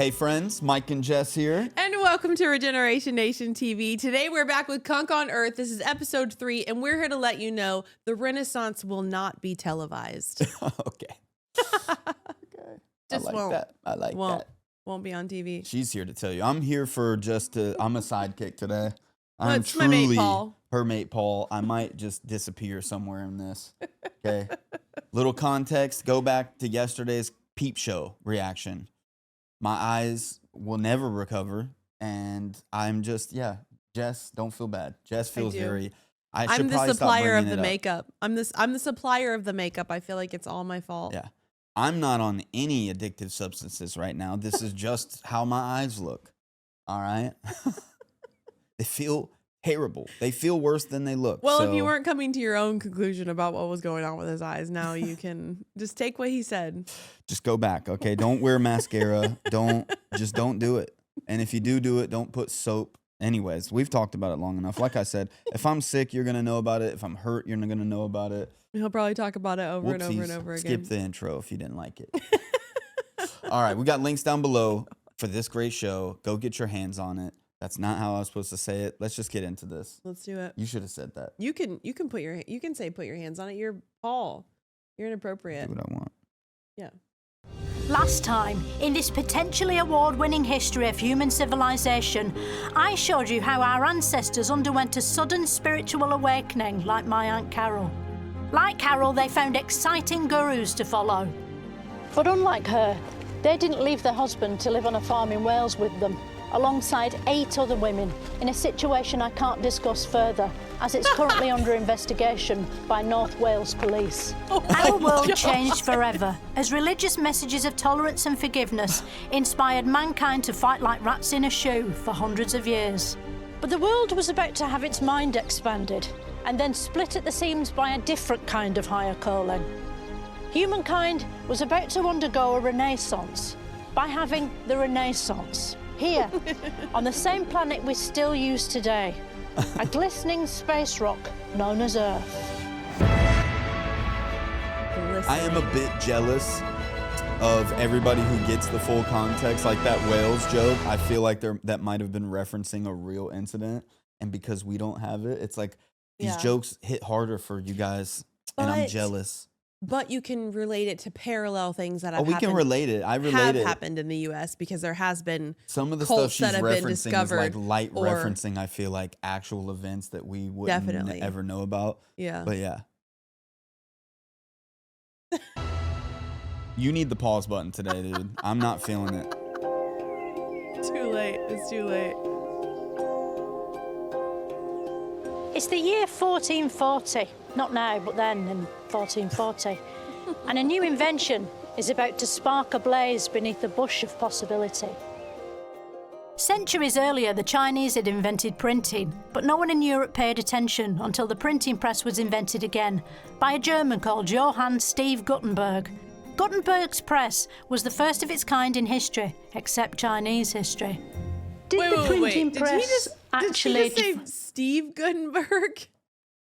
Hey friends, Mike and Jess here. And welcome to Regeneration Nation TV. Today we're back with Cunk On Earth. This is episode 3, and we're here to let you know the Renaissance will not be televised. Okay. Just I like won't. that. I like that. Won't be on TV. She's here to tell you. I'm here for I'm a sidekick today. I'm It's my mate, Paul. her mate, Paul. I might just disappear somewhere in this. Okay. Little context. Go back to yesterday's peep show reaction. My eyes will never recover, and I'm just, Jess, don't feel bad. Jess feels I'm the supplier of the makeup. I'm the supplier of the makeup. I feel like it's all my fault. Yeah. I'm not on any addictive substances right now. This is just how my eyes look. All right? They feel terrible. They feel worse than they look. Well, if you weren't coming to your own conclusion about what was going on with his eyes, now you can just take what he said. Just go back, okay? Don't wear mascara. Don't do it. And if you do it, don't put soap. Anyways, we've talked about it long enough. Like I said, if I'm sick, you're going to know about it. If I'm hurt, you're going to know about it. He'll probably talk about it over and over and over again. Skip the intro if you didn't like it. All right, we got links down below for this great show. Go get your hands on it. That's not how I was supposed to say it. Let's just get into this. Let's do it. You should have said that. You can put your hands on it. You're Paul. You're inappropriate. Do what I want. Yeah. Last time, in this potentially award-winning history of human civilization, I showed you how our ancestors underwent a sudden spiritual awakening like my Aunt Carol. Like Carol, they found exciting gurus to follow. But unlike her, they didn't leave their husband to live on a farm in Wales with them, alongside 8 other women, in a situation I can't discuss further, as it's currently under investigation by North Wales Police. Our world changed forever, as religious messages of tolerance and forgiveness inspired mankind to fight like rats in a shoe for hundreds of years. But the world was about to have its mind expanded, and then split at the seams by a different kind of higher calling. Humankind was about to undergo a renaissance by having the Renaissance. Here, on the same planet we still use today, a glistening space rock known as Earth. I am a bit jealous of everybody who gets the full context. Like that Wales joke, I feel like that might have been referencing a real incident, and because we don't have it, it's like these jokes hit harder for you guys, and I'm jealous. But you can relate it to parallel things that have happened. We can relate it. I relate it. Happened in the U.S. because there has been some of the stuff she's referencing is like light referencing. I feel like actual events that we wouldn't ever know about. Yeah. But yeah. You need the pause button today, dude. I'm not feeling it. Too late. It's too late. It's the year 1440, not now, but then in 1440. And a new invention is about to spark a blaze beneath a bush of possibility. Centuries earlier, the Chinese had invented printing, but no one in Europe paid attention until the printing press was invented again by a German called Johann Steve Gutenberg. Gutenberg's press was the first of its kind in history, except Chinese history. Did the printing press actually... Did he just say Steve Gutenberg?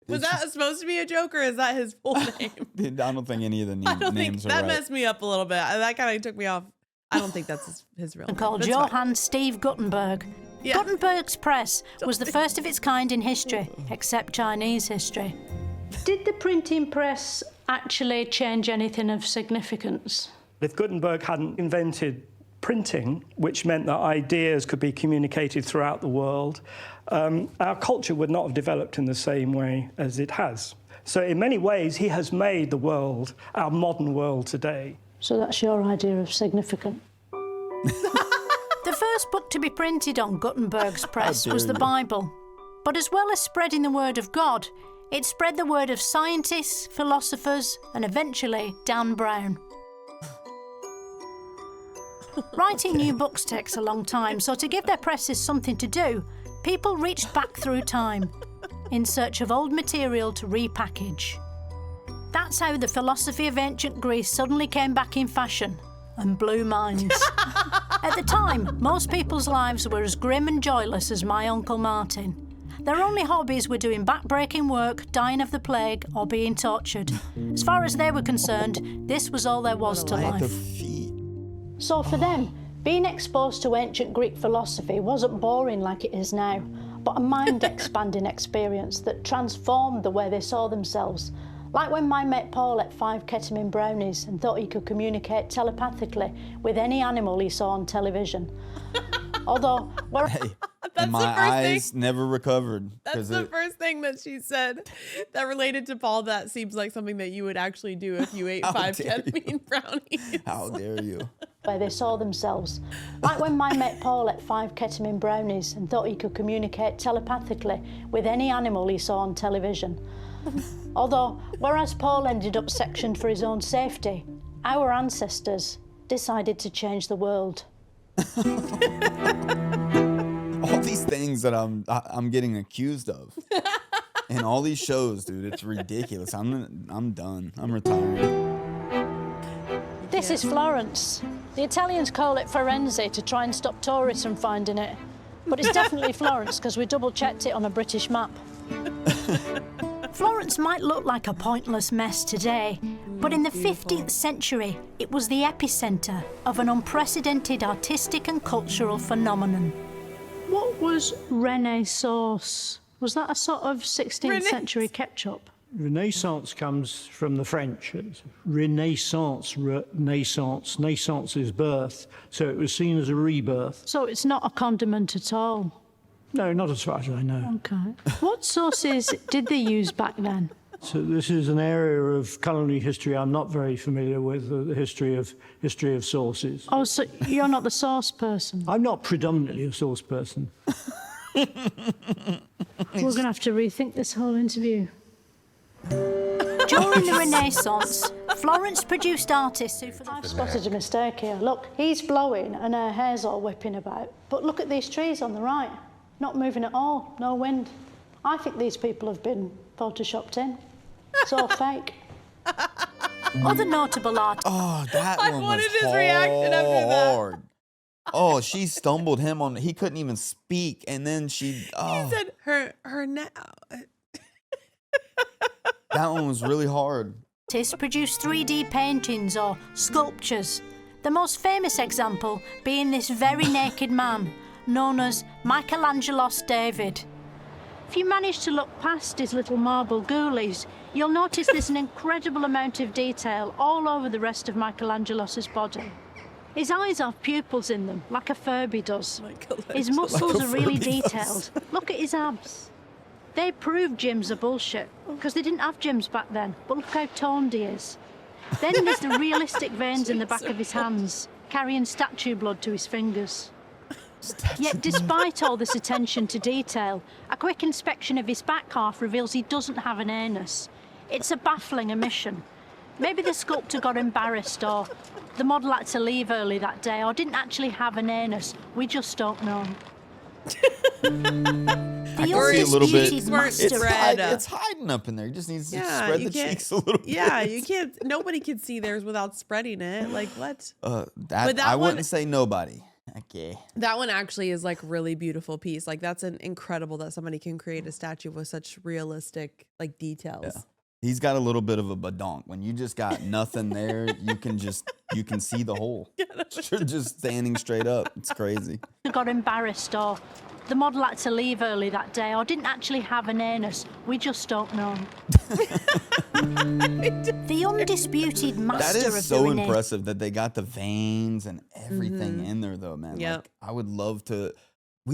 Was that supposed to be a joke, or is that his full name? I don't think any of the names are right. That messed me up a little bit. That kind of took me off. I don't think that's his real name. Called Johann Steve Gutenberg. Yeah. Gutenberg's press was the first of its kind in history, except Chinese history. Did the printing press actually change anything of significance? If Gutenberg hadn't invented printing, which meant that ideas could be communicated throughout the world, our culture would not have developed in the same way as it has. So in many ways, he has made the world, our modern world today. So that's your idea of significant? The first book to be printed on Gutenberg's press was the Bible. But as well as spreading the word of God, it spread the word of scientists, philosophers, and eventually Dan Brown. Writing new books takes a long time, so to give their presses something to do, people reached back through time in search of old material to repackage. That's how the philosophy of ancient Greece suddenly came back in fashion and blew minds. At the time, most people's lives were as grim and joyless as my Uncle Martin. Their only hobbies were doing back-breaking work, dying of the plague, or being tortured. As far as they were concerned, this was all there was to life. So for them, Being exposed to ancient Greek philosophy wasn't boring like it is now, but a mind-expanding experience that transformed the way they saw themselves. Like when my mate Paul ate 5 ketamine brownies and thought he could communicate telepathically with any animal he saw on television. Although, Hey, and my eyes never recovered. That's the first thing that she said that related to Paul. That seems like something that you would actually do if you ate 5 ketamine brownies. How dare you? Where they saw themselves. Like when my mate Paul ate 5 ketamine brownies and thought he could communicate telepathically with any animal he saw on television. Although, whereas Paul ended up sectioned for his own safety, our ancestors decided to change the world. All these things that I'm getting accused of in all these shows, dude, it's ridiculous. I'm done. I'm retiring. This is Florence. The Italians call it Firenze to try and stop tourists from finding it. But it's definitely Florence because we double-checked it on a British map. Florence might look like a pointless mess today, but in the 15th century, it was the epicentre of an unprecedented artistic and cultural phenomenon. What was Renaissance? Was that a sort of 16th century ketchup? Renaissance comes from the French. It's Renaissance, naissance. Naissance is birth, so it was seen as a rebirth. So it's not a condiment at all? No, not as far as I know. Okay. What sauces did they use back then? So this is an area of culinary history I'm not very familiar with, the history of sauces. Oh, so you're not the sauce person? I'm not predominantly a sauce person. We're going to have to rethink this whole interview. During the Renaissance, Florence produced artists who... I've spotted a mistake here. Look, he's blowing and her hair's all whipping about. But look at these trees on the right. Not moving at all, no wind. I think these people have been photoshopped in. It's all fake. Other notable art... Oh, that I one wanted was his reaction after that. hard. Oh, she stumbled him on. He couldn't even speak, and then she. Oh, He said her now. that one was really hard. Artists produced 3D paintings or sculptures. The most famous example being this very naked man, known as Michelangelo's David. If you manage to look past his little marble ghoulies, you'll notice there's an incredible amount of detail all over the rest of Michelangelo's body. His eyes have pupils in them, like a Furby does. His muscles are really detailed. Look at his abs. They prove gyms are bullshit, because they didn't have gyms back then, but look how toned he is. Then there's the realistic veins in the back of his hands, carrying statue blood to his fingers. Yet despite all this attention to detail, a quick inspection of his back half reveals he doesn't have an anus. It's a baffling omission. Maybe the sculptor got embarrassed, or the model had to leave early that day, or didn't actually have an anus. We just don't know. I can see a little bit. undisputed master It's hiding up in there. You just need to spread the cheeks a little bit. Yeah, you can't. Nobody can see theirs without spreading it. Like what? That I wouldn't say nobody. Okay. That one actually is like really beautiful piece. Like that's an incredible that somebody can create a statue with such realistic like details. Yeah. He's got a little bit of a badonk. When you just got nothing there, you can see the hole. You're just standing straight up. It's crazy. Got embarrassed, or the model had to leave early that day, or didn't actually have an anus. We just don't know. The undisputed master That of is so the Renaissance. impressive that they got the veins and everything in there, though, man. Yep. Like, I would love to. I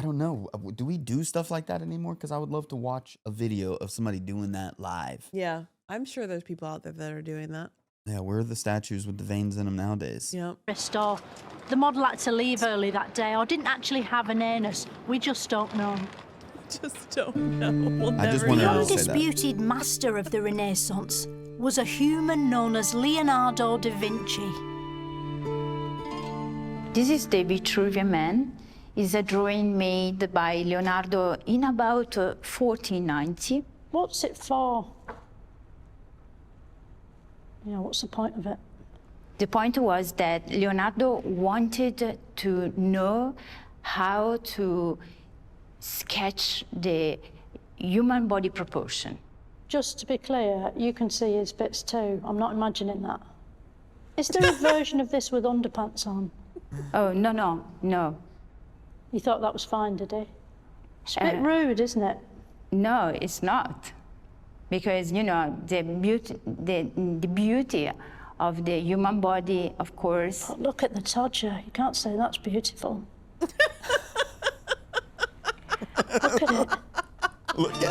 don't know. Do we do stuff like that anymore? Because I would love to watch a video of somebody doing that live. Yeah, I'm sure there's people out there that are doing that. Yeah, where are the statues with the veins in them nowadays? Yep. Or the model had to leave early that day, or didn't actually have an anus. We just don't know. Just don't know. We'll I just never wanted The to know. say that. undisputed master of the Renaissance was a human known as Leonardo da Vinci. This is the Vitruvian Man. It's a drawing made by Leonardo in about 1490. What's it for? Yeah, what's the point of it? The point was that Leonardo wanted to know how to sketch the human body proportion. Just to be clear, you can see his bits too. I'm not imagining that. Is there a version of this with underpants on? Oh, no. He thought that was fine, did he? It's a bit rude, isn't it? No, it's not. Because, you know, the beauty of the human body, of course. But look at the todger. You can't say that's beautiful. Look at it.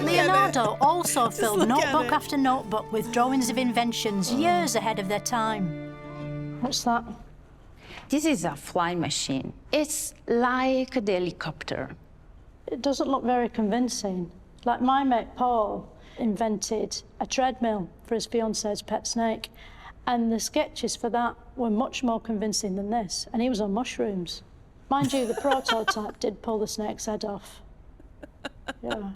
Leonardo also filled notebook after notebook with drawings of inventions years ahead of their time. What's that? This is a flying machine. It's like the helicopter. It doesn't look very convincing. Like my mate Paul invented a treadmill for his fiance's pet snake, and the sketches for that were much more convincing than this, and he was on mushrooms. Mind you, the prototype did pull the snake's head off. Yeah.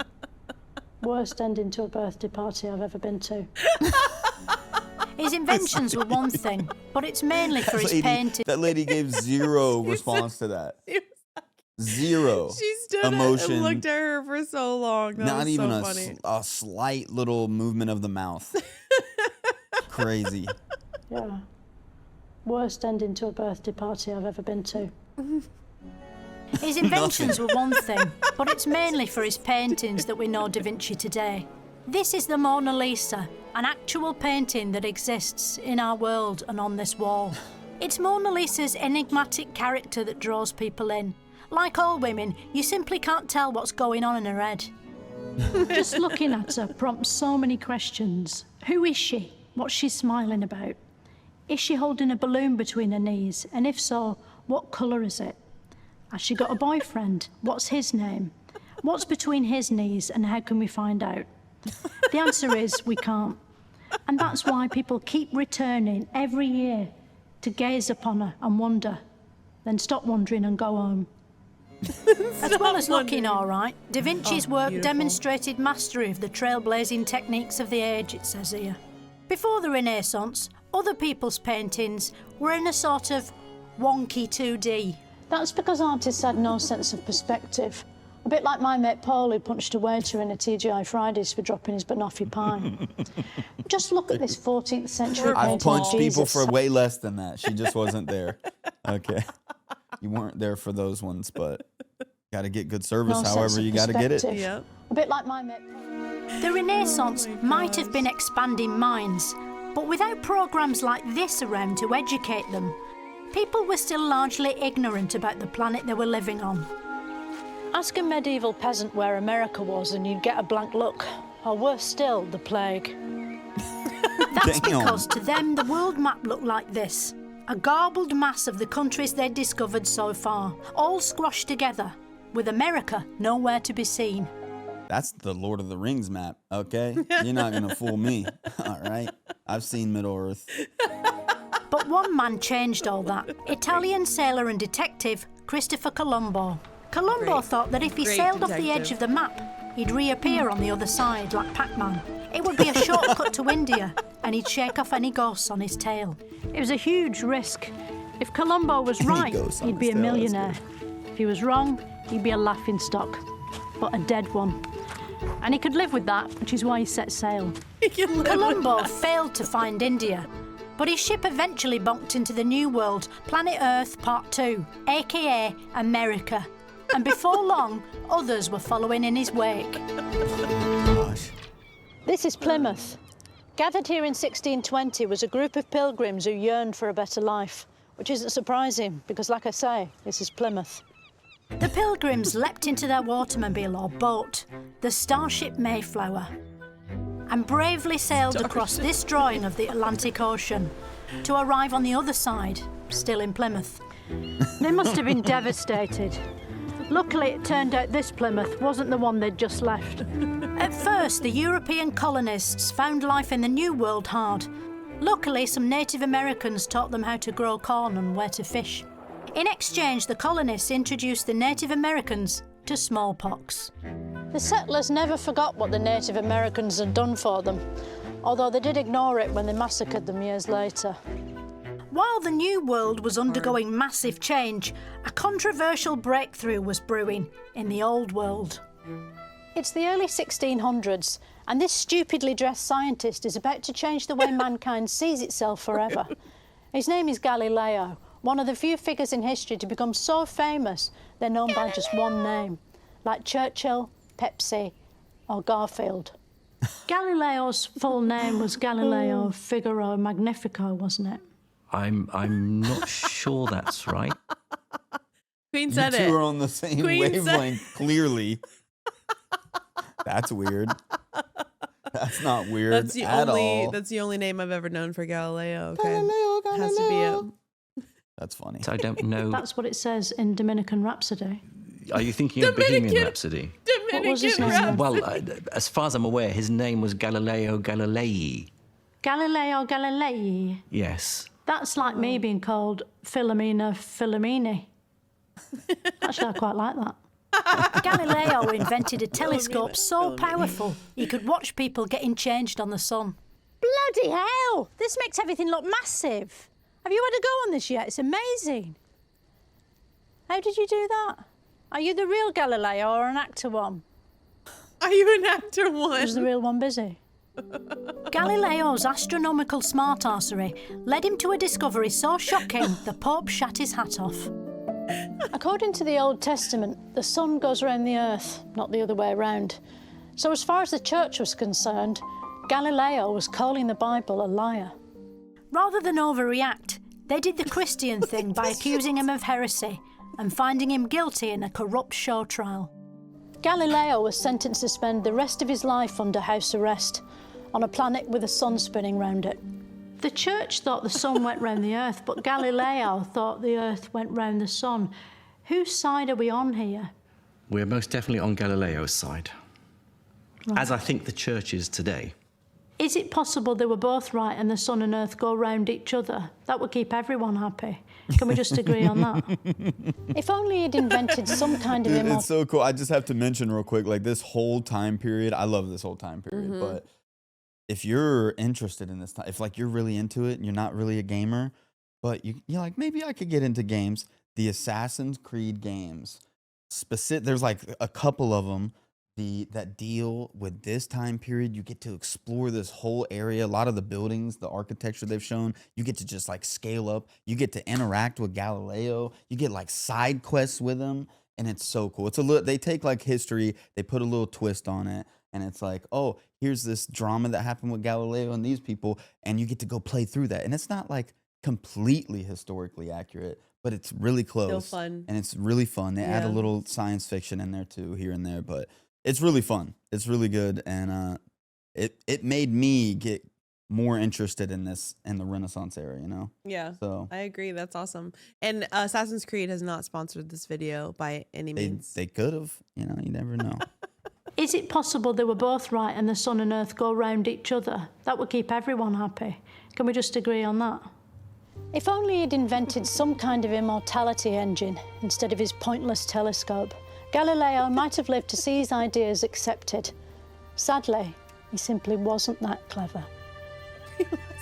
Worst ending to a birthday party I've ever been to. His inventions were one thing, but it's mainly for his painting. That lady gave zero response to that. Zero She stood emotion. and looked at her for so long. That Not was even so funny. a slight little movement of the mouth. Crazy. Yeah. Worst ending to a birthday party I've ever been to. His inventions were one thing, but it's mainly for his paintings that we know Da Vinci today. This is the Mona Lisa, an actual painting that exists in our world and on this wall. It's Mona Lisa's enigmatic character that draws people in. Like all women, you simply can't tell what's going on in her head. Just looking at her prompts so many questions. Who is she? What's she smiling about? Is she holding a balloon between her knees? And if so, what colour is it? Has she got a boyfriend? What's his name? What's between his knees and how can we find out? The answer is we can't. And that's why people keep returning every year to gaze upon her and wonder, then stop wondering and go home. As well as looking all right, Da Vinci's work demonstrated mastery of the trailblazing techniques of the age, it says here. Before the Renaissance, other people's paintings were in a sort of wonky 2D. That's because artists had no sense of perspective. A bit like my mate Paul, who punched a waiter in a TGI Fridays for dropping his banoffee pie. Just look at this 14th century painting. I've punched of people Jesus. for way less than that. She just wasn't there. Okay. You weren't there for those ones, but got to get good service No sense however of you got to get it. perspective. Yep. A bit like my mate Paul. The Renaissance might have been expanding minds, but without programmes like this around to educate them, people were still largely ignorant about the planet they were living on. Ask a medieval peasant where America was and you'd get a blank look. Or worse still, the plague. That's Damn. because to them the world map looked like this. A garbled mass of the countries they'd discovered so far, all squashed together, with America nowhere to be seen. That's the Lord of the Rings map, okay? You're not going to fool me, all right? I've seen Middle-earth. But one man changed all that. Italian sailor and detective Christopher Colombo. Colombo thought that if he Great sailed off the detective. edge of the map, he'd reappear on the other side like Pac-Man. It would be a shortcut to India, and he'd shake off any ghosts on his tail. It was a huge risk. If Colombo was right, goes on he'd be his a tail, that's millionaire. If he was wrong, he'd be a laughingstock, but a dead one. And he could live with that, which is why he set sail. Colombo failed to find India, but his ship eventually bonked into the New World, Planet Earth Part 2, aka America. And before long, others were following in his wake. Gosh. This is Plymouth. Gathered here in 1620 was a group of pilgrims who yearned for a better life, which isn't surprising because, like I say, this is Plymouth. The pilgrims leapt into their watermobile or boat, the Starship Mayflower, and bravely sailed across this drawing of the Atlantic Ocean to arrive on the other side, still in Plymouth. They must have been devastated. Luckily, it turned out this Plymouth wasn't the one they'd just left. At first, the European colonists found life in the New World hard. Luckily, some Native Americans taught them how to grow corn and where to fish. In exchange, the colonists introduced the Native Americans to smallpox. The settlers never forgot what the Native Americans had done for them, although they did ignore it when they massacred them years later. While the New World was undergoing massive change, a controversial breakthrough was brewing in the Old World. It's the early 1600s, and this stupidly dressed scientist is about to change the way mankind sees itself forever. His name is Galileo, one of the few figures in history to become so famous they're known by just one name, like Churchill, Pepsi, or Garfield. Galileo's full name was Galileo Figaro Magnifico, wasn't it? I'm not sure that's right. Queen You said two it. are on the same Queen said- wavelength, clearly. That's weird. That's not weird That's the at only. all. That's the only name I've ever known for Galileo. Okay, Galileo, has to be it. That's funny. So I don't know. That's what it says in Dominican Rhapsody. Are you thinking of Bohemian Dominican- Rhapsody? What was his Dominican name? rap. Well, as far as I'm aware, his name was Galileo Galilei. Galileo Galilei. Yes. That's like me being called Philomena Philomene. Actually, I quite like that. Galileo invented a telescope so powerful he could watch people getting changed on the sun. Bloody hell! This makes everything look massive. Have you had a go on this yet? It's amazing. How did you do that? Are you the real Galileo or an actor one? Are you an actor one? Was the real one busy? Galileo's astronomical smartassery led him to a discovery so shocking the Pope shat his hat off. According to the Old Testament, the sun goes around the earth, not the other way around. So as far as the church was concerned, Galileo was calling the Bible a liar. Rather than overreact, they did the Christian thing by accusing him of heresy and finding him guilty in a corrupt show trial. Galileo was sentenced to spend the rest of his life under house arrest on a planet with a sun spinning round it. The church thought the sun went round the earth, but Galileo thought the earth went round the sun. Whose side are we on here? We're most definitely on Galileo's side. As I think the church is today. Is it possible they were both right and the sun and earth go round each other? That would keep everyone happy. Can we just agree on that? If only he'd invented some kind of Dude, immortal... it's so cool. I just have to mention real quick, like this whole time period, I love this whole time period, but if you're interested in this time, if like you're really into it and you're not really a gamer, but you're like, maybe I could get into games, the Assassin's Creed games, there's like a couple of them that deal with this time period. You get to explore this whole area. A lot of the buildings, the architecture they've shown, you get to just like scale up. You get to interact with Galileo. You get like side quests with him, and it's so cool. It's they take like history, they put a little twist on it, and it's like, oh, here's this drama that happened with Galileo and these people, and you get to go play through that. And it's not like completely historically accurate, but it's really close. Still fun. And it's really fun. They add a Yeah. little science fiction in there too, here and there, but it's really fun. It's really good, and it made me get more interested in the Renaissance era, you know? Yeah, So I agree. That's awesome. And Assassin's Creed has not sponsored this video by any means. they could have, you know, you never know. Is it possible they were both right and the sun and earth go round each other? That would keep everyone happy. Can we just agree on that? If only he'd invented some kind of immortality engine instead of his pointless telescope, Galileo might have lived to see his ideas accepted. Sadly, he simply wasn't that clever.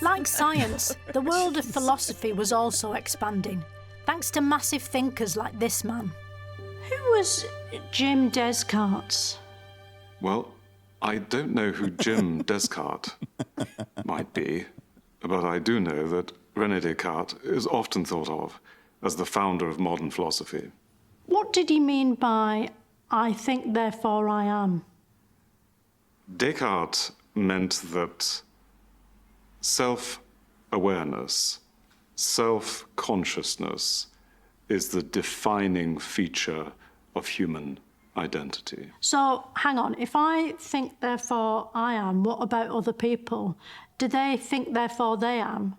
Like science, the world of philosophy was also expanding, thanks to massive thinkers like this man. Who was Jim Descartes? Well, I don't know who Jim Descartes might be, but I do know that René Descartes is often thought of as the founder of modern philosophy. What did he mean by, I think, therefore I am? Descartes meant that self-awareness, self-consciousness is the defining feature of human identity. So, hang on, if I think therefore I am, what about other people? Do they think therefore they am?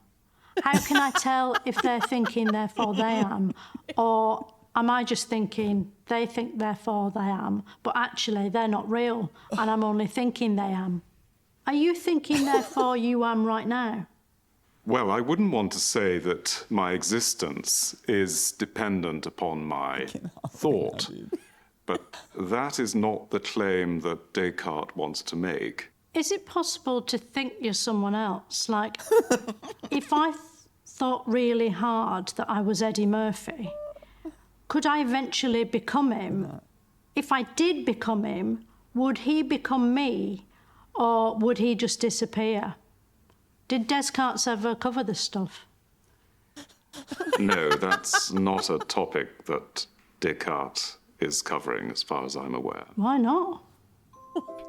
How can I tell if they're thinking therefore they am? Or am I just thinking they think therefore they am, but actually they're not real and I'm only thinking they am? Are you thinking therefore you am right now? Well, I wouldn't want to say that my existence is dependent upon my thought, but that is not the claim that Descartes wants to make. Is it possible to think you're someone else? Like, if I thought really hard that I was Eddie Murphy, could I eventually become him? If I did become him, would he become me, or would he just disappear? Did Descartes ever cover this stuff? No, that's not a topic that Descartes is covering, as far as I'm aware. Why not?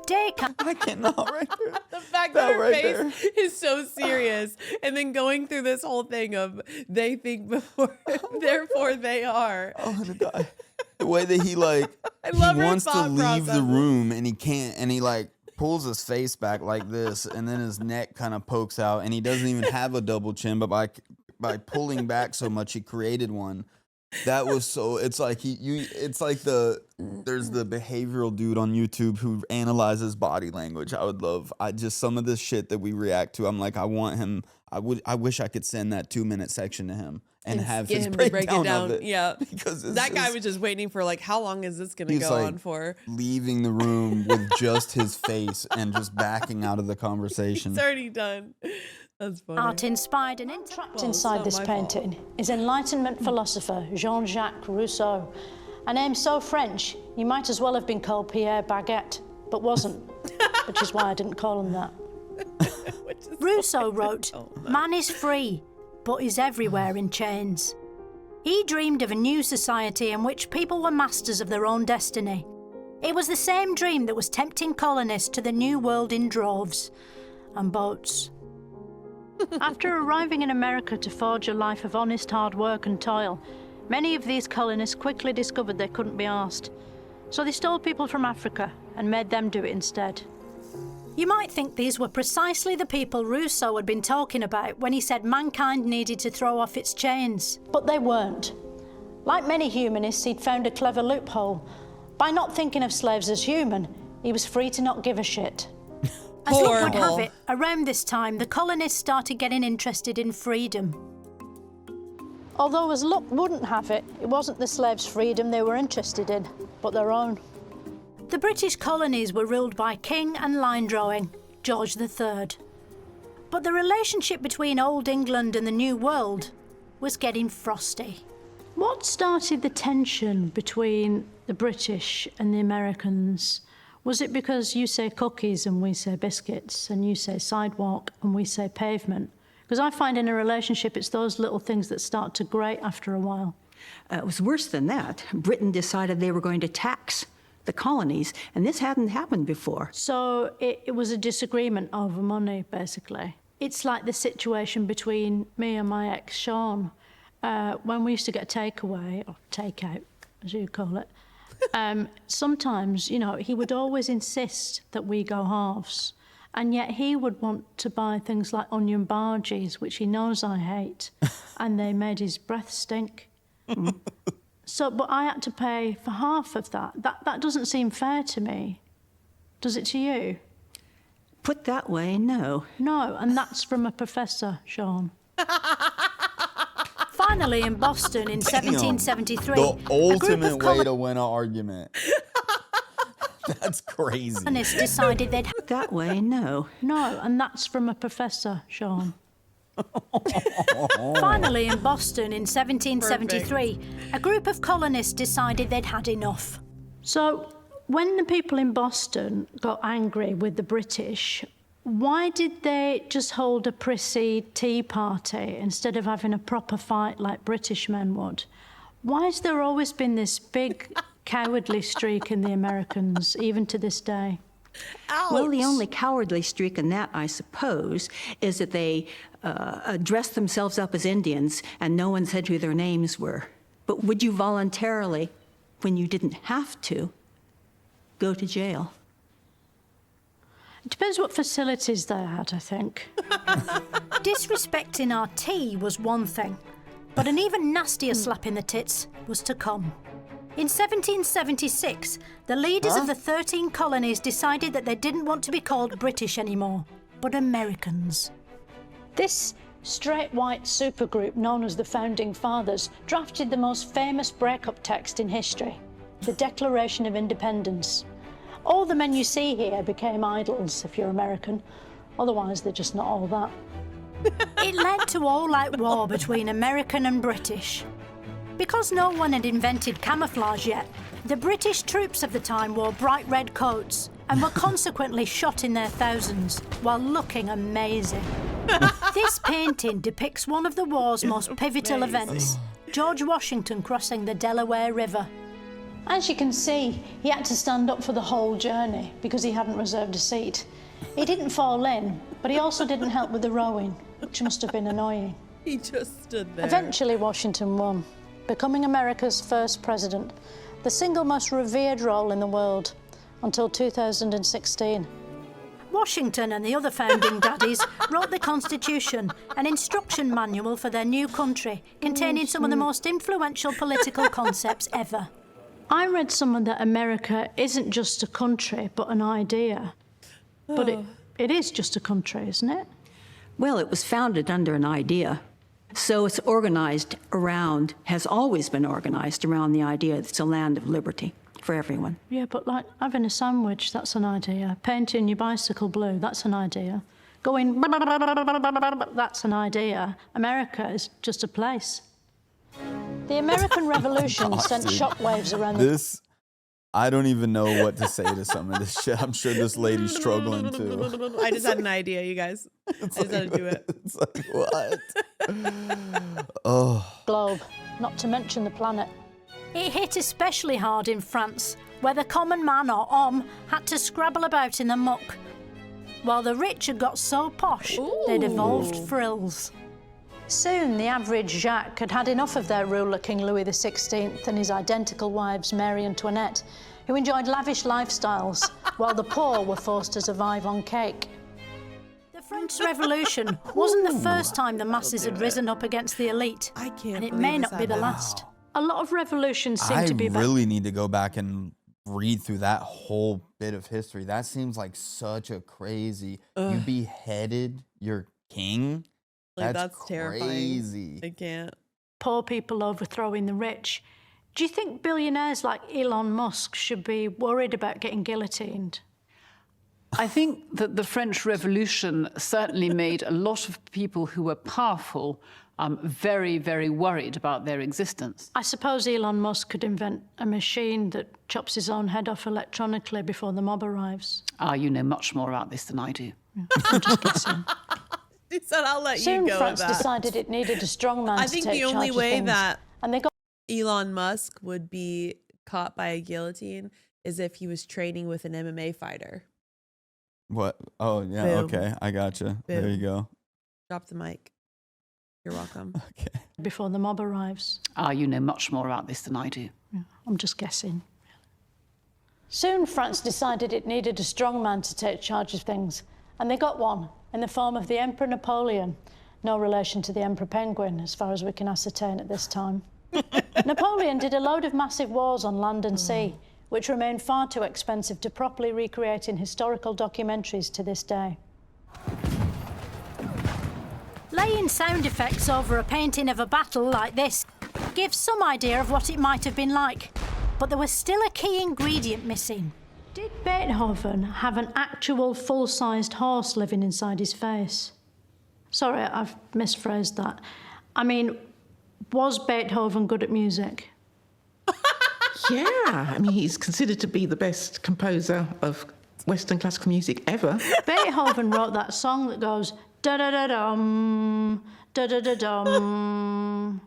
Descartes. I cannot right there. The fact that her right face is so serious, and then going through this whole thing of they think before, therefore they are. Oh, I'm gonna die. The way that he like, I love he her wants to thought leave the processes. room and he can't, and he like pulls his face back like this, and then his neck kind of pokes out, and he doesn't even have a double chin, but by pulling back so much, he created one. That was so. It's like it's like there's the behavioral dude on YouTube who analyzes body language. I just some of this shit that we react to. I'm like, I want him. I wish I could send that 2-minute section to him and have Get his him to break it breakdown down. of it. Yeah, because it's that guy just- was just waiting for like, how long is this gonna He's go like on for? leaving the room with just his face and just backing out of the conversation. It's already done. That's funny. Art inspired and Trapped Well, it's inside not this my fault. painting is Enlightenment philosopher Jean-Jacques Rousseau. A name so French, he might as well have been called Pierre Baguette, but wasn't, which is why I didn't call him that. Rousseau wrote, "Man is free, but is everywhere in chains." He dreamed of a new society in which people were masters of their own destiny. It was the same dream that was tempting colonists to the New World in droves and boats. After arriving in America to forge a life of honest hard work and toil, many of these colonists quickly discovered they couldn't be arsed. So they stole people from Africa and made them do it instead. You might think these were precisely the people Rousseau had been talking about when he said mankind needed to throw off its chains. But they weren't. Like many humanists, he'd found a clever loophole. By not thinking of slaves as human, he was free to not give a shit. As luck would have Horrible. it, around this time, the colonists started getting interested in freedom. Although as luck wouldn't have it, it wasn't the slaves' freedom they were interested in, but their own. The British colonies were ruled by king and line drawing, George III. But the relationship between Old England and the New World was getting frosty. What started the tension between the British and the Americans? Was it because you say cookies and we say biscuits, and you say sidewalk and we say pavement? Because I find in a relationship it's those little things that start to grate after a while. It was worse than that. Britain decided they were going to tax the colonies, and this hadn't happened before. So it was a disagreement over money, basically. It's like the situation between me and my ex, Sean. When we used to get takeaway, or takeout, as you call it, sometimes, you know, he would always insist that we go halves. And yet he would want to buy things like onion barges, which he knows I hate, and they made his breath stink. So, but I had to pay for half of that. That doesn't seem fair to me. Does it to you? Put that way, no. No, and that's from a professor, Sean. Finally, in Boston in 1773, The a group ultimate of way to win an argument. That's crazy. colonists decided they'd Put that way, no. No, and that's from a professor, Sean. Finally, in Boston in 1773, a group of colonists decided they'd had enough. So, when the people in Boston got angry with the British, why did they just hold a prissy tea party instead of having a proper fight like British men would? Why has there always been this big cowardly streak in the Americans, even to this day? Ouch. Well, the only cowardly streak in that, I suppose, is that they dressed themselves up as Indians and no one said who their names were. But would you voluntarily, when you didn't have to, go to jail? It depends what facilities they had, I think. Disrespecting our tea was one thing, but an even nastier slap in the tits was to come. In 1776, the leaders of the 13 colonies decided that they didn't want to be called British anymore, but Americans. This straight white supergroup known as the Founding Fathers drafted the most famous breakup text in history, the Declaration of Independence. All the men you see here became idols if you're American, otherwise they're just not all that. It led to all-out war between American and British. Because no one had invented camouflage yet, the British troops of the time wore bright red coats and were consequently shot in their thousands while looking amazing. This painting depicts one of the war's most pivotal events, George Washington crossing the Delaware River. As you can see, he had to stand up for the whole journey because he hadn't reserved a seat. He didn't fall in, but he also didn't help with the rowing, which must have been annoying. He just stood there. Eventually, Washington won, becoming America's first president, the single most revered role in the world, until 2016. Washington and the other founding daddies wrote the Constitution, an instruction manual for their new country, containing some of the most influential political concepts ever. I read somewhere that America isn't just a country, but an idea. But it is just a country, isn't it? Well, it was founded under an idea. So it's organized around, has always been organized around the idea that it's a land of liberty for everyone. Yeah, but like having a sandwich, that's an idea. Painting your bicycle blue, that's an idea. Going, that's an idea. America is just a place. The American Revolution sent shockwaves around this. I don't even know what to say to some of this shit. I'm sure this lady's struggling too. I just had an idea, you guys. I just had to do it. It's like, what? globe, not to mention the planet. It hit especially hard in France, where the common man or homme had to scrabble about in the muck, while the rich had got so posh they'd evolved frills. Soon, the average Jacques had had enough of their ruler, King Louis XVI, and his identical wives, Mary Antoinette, who enjoyed lavish lifestyles, while the poor were forced to survive on cake. The French Revolution wasn't the first time the masses had risen up against the elite, and it may not be the last. A lot of revolutions seem to be I really need to go back and read through that whole bit of history. That seems like such a crazy... You beheaded your king? Like, that's crazy. Terrifying. I can't. Poor people overthrowing the rich. Do you think billionaires like Elon Musk should be worried about getting guillotined? I think that the French Revolution certainly made a lot of people who were powerful very, very worried about their existence. I suppose Elon Musk could invent a machine that chops his own head off electronically before the mob arrives. You know much more about this than I do. I'm just guessing. He said, I'll let Soon you go France with that. decided it needed a strong man I to think take the only charge of way things. that And they got Elon Musk would be caught by a guillotine is if he was training with an MMA fighter. What? Oh, yeah, Boom. okay. I gotcha. There Boom. you go. Drop the mic. You're welcome. Okay. before the mob arrives. You know much more about this than I do. Yeah, I'm just guessing. Soon France decided it needed a strong man to take charge of things, and they got one in the form of the Emperor Napoleon. No relation to the Emperor Penguin, as far as we can ascertain at this time. Napoleon did a load of massive wars on land and sea, which remain far too expensive to properly recreate in historical documentaries to this day. Laying sound effects over a painting of a battle like this gives some idea of what it might have been like, but there was still a key ingredient missing. Did Beethoven have an actual full-sized horse living inside his face? Sorry, I've misphrased that. I mean, was Beethoven good at music? Yeah, I mean, he's considered to be the best composer of Western classical music ever. Beethoven wrote that song that goes da-da-da-dum, da-da-da-dum.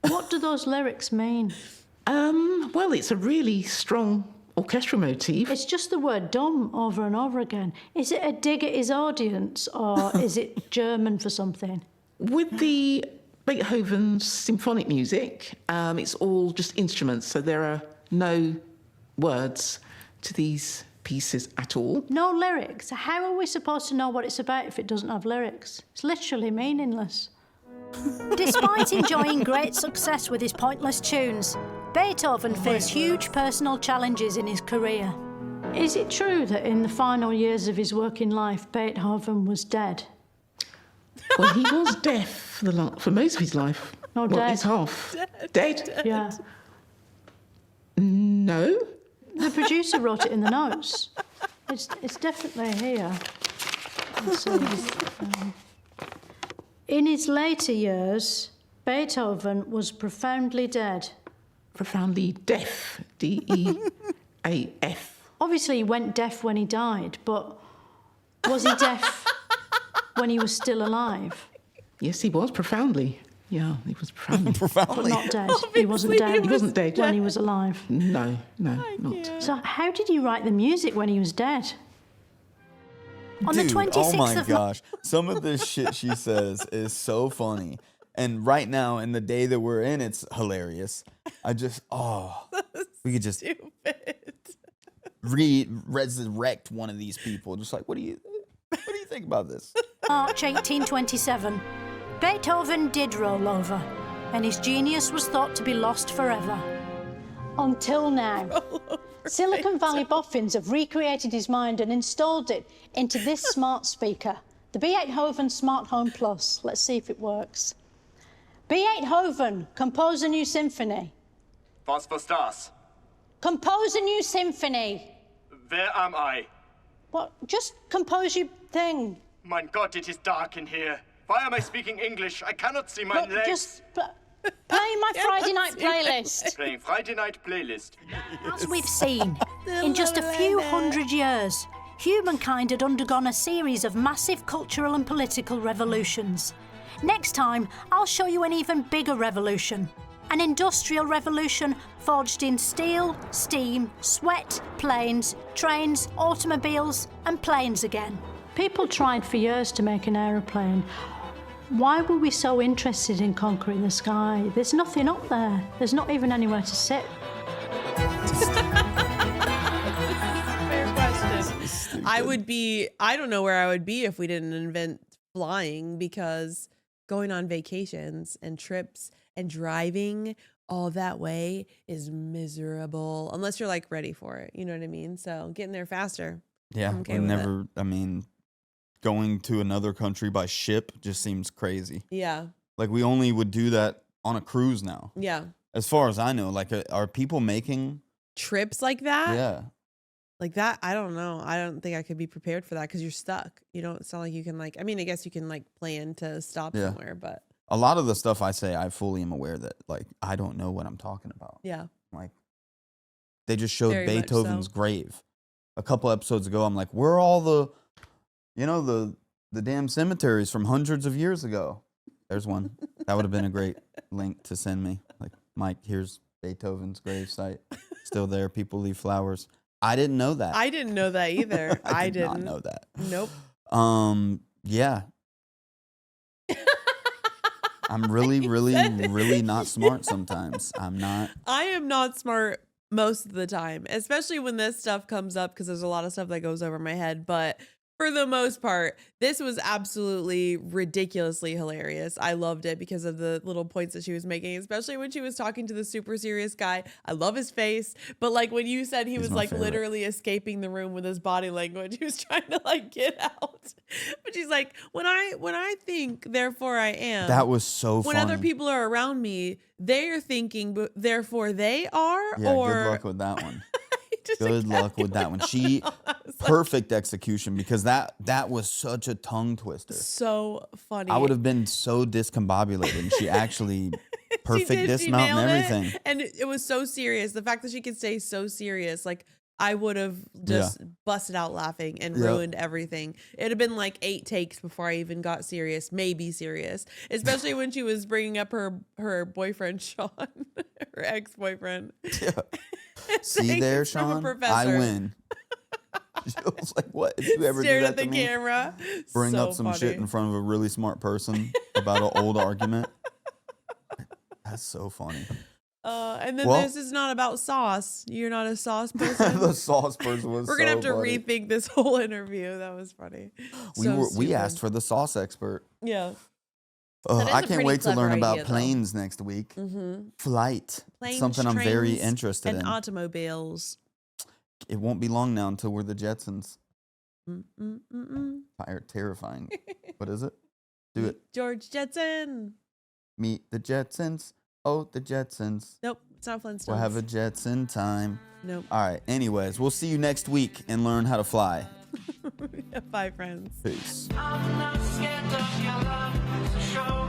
What do those lyrics mean? Well, it's a really strong orchestral motif. It's just the word dumb over and over again. Is it a dig at his audience, or is it German for something? With the Beethoven's symphonic music, it's all just instruments, so there are no words to these pieces at all. No lyrics? How are we supposed to know what it's about if it doesn't have lyrics? It's literally meaningless. Despite enjoying great success with his pointless tunes, Beethoven faced huge personal challenges in his career. Is it true that in the final years of his working life, Beethoven was dead? Well, he was deaf for most of his life. No, well, dead. his half. Dead? Yeah. No. The producer wrote it in the notes. It's definitely here. Let's see. In his later years, Beethoven was profoundly dead. Profoundly deaf. D-E-A-F. Obviously, he went deaf when he died, but was he deaf when he was still alive. Yes, he was, profoundly. Yeah, he was profoundly. But not dead. He wasn't dead. He wasn't dead. When he was alive. No, not. So how did he write the music when he was dead? On Dude, the 26th oh my of gosh. Some of this shit she says is so funny. And right now, in the day that we're in, it's hilarious. We could just resurrect one of these people. Just like, what do you think about this? March 1827. Beethoven did roll over, and his genius was thought to be lost forever. Until now. Silicon Valley boffins have recreated his mind and installed it into this smart speaker, the Beethoven Smart Home Plus. Let's see if it works. Beethoven, compose a new symphony. Was das? Compose a new symphony. Wer am I? What? Just compose your thing. Mein Gott, it is dark in here. Why am I speaking English? I cannot see my Look, legs. just play my Friday night playlist. Playing Friday night playlist. As we've seen, in just a few hundred years, humankind had undergone a series of massive cultural and political revolutions. Next time, I'll show you an even bigger revolution. An industrial revolution forged in steel, steam, sweat, planes, trains, automobiles, and planes again. People tried for years to make an aeroplane. Why were we so interested in conquering the sky? There's nothing up there. There's not even anywhere to sit. Fair question. I don't know where I would be if we didn't invent flying, because going on vacations and trips and driving all that way is miserable unless you're like ready for it. You know what I mean? So getting there faster. Yeah, I'm okay with it. Going to another country by ship just seems crazy. Yeah. Like, we only would do that on a cruise now. Yeah. As far as I know, like, are people making trips like that? Yeah. Like that, I don't know. I don't think I could be prepared for that because you're stuck. You don't sound like you can I guess you can plan to stop somewhere, but a lot of the stuff I say, I fully am aware that I don't know what I'm talking about. Yeah. Like, they just showed Very much Beethoven's so. grave a couple episodes ago. I'm like, where are all the damn cemeteries from hundreds of years ago? There's one. That would have been a great link to send me. Like, Mike, here's Beethoven's grave site. Still there. People leave flowers. I didn't know that. I didn't know that either. I did not know that. Nope. Yeah. I'm really not smart sometimes. I'm not. I am not smart most of the time, especially when this stuff comes up, because there's a lot of stuff that goes over my head. But for the most part, this was absolutely ridiculously hilarious. I loved it because of the little points that she was making, especially when she was talking to the super serious guy. I love his face. But when you said he was literally escaping the room with his body language, he was trying to get out. But she's like, when I think, therefore I am. That was so funny. When other people are around me, they are thinking, but therefore they are. Yeah, or good luck with that one. Good luck with that one. She perfect execution, because that was such a tongue twister. So funny. I would have been so discombobulated, and she actually perfect dismount and everything. And it was so serious. The fact that she could stay so serious, I would have just busted out laughing and ruined everything. It'd have been 8 takes before I even got serious, maybe serious. Especially when she was bringing up her boyfriend, Sean, her ex-boyfriend. Yeah. See there, Sean? I win. She was like, what? Did you ever Stared do that at the to me? camera. Bring So up some funny. shit in front of a really smart person about an old argument. That's so funny. And then this is not about sauce. You're not a sauce person. The sauce person was We're gonna have to funny. rethink this whole interview. That was funny. We asked for the sauce expert. Yeah. That is I a can't pretty wait to learn clever about idea, though. planes next week. Mm-hmm. Flight. Planes, Something I'm very trains, interested and in. automobiles. It won't be long now until we're the Jetsons. Mm-mm-mm-mm. Terrifying. What is it? Do it. George Jetson. Meet the Jetsons. Oh, the Jetsons. Nope, it's not Flintstones. We'll have a Jetson time. Nope. All right. Anyways, we'll see you next week and learn how to fly. Bye, friends. Peace. I'm not scared of your love, so show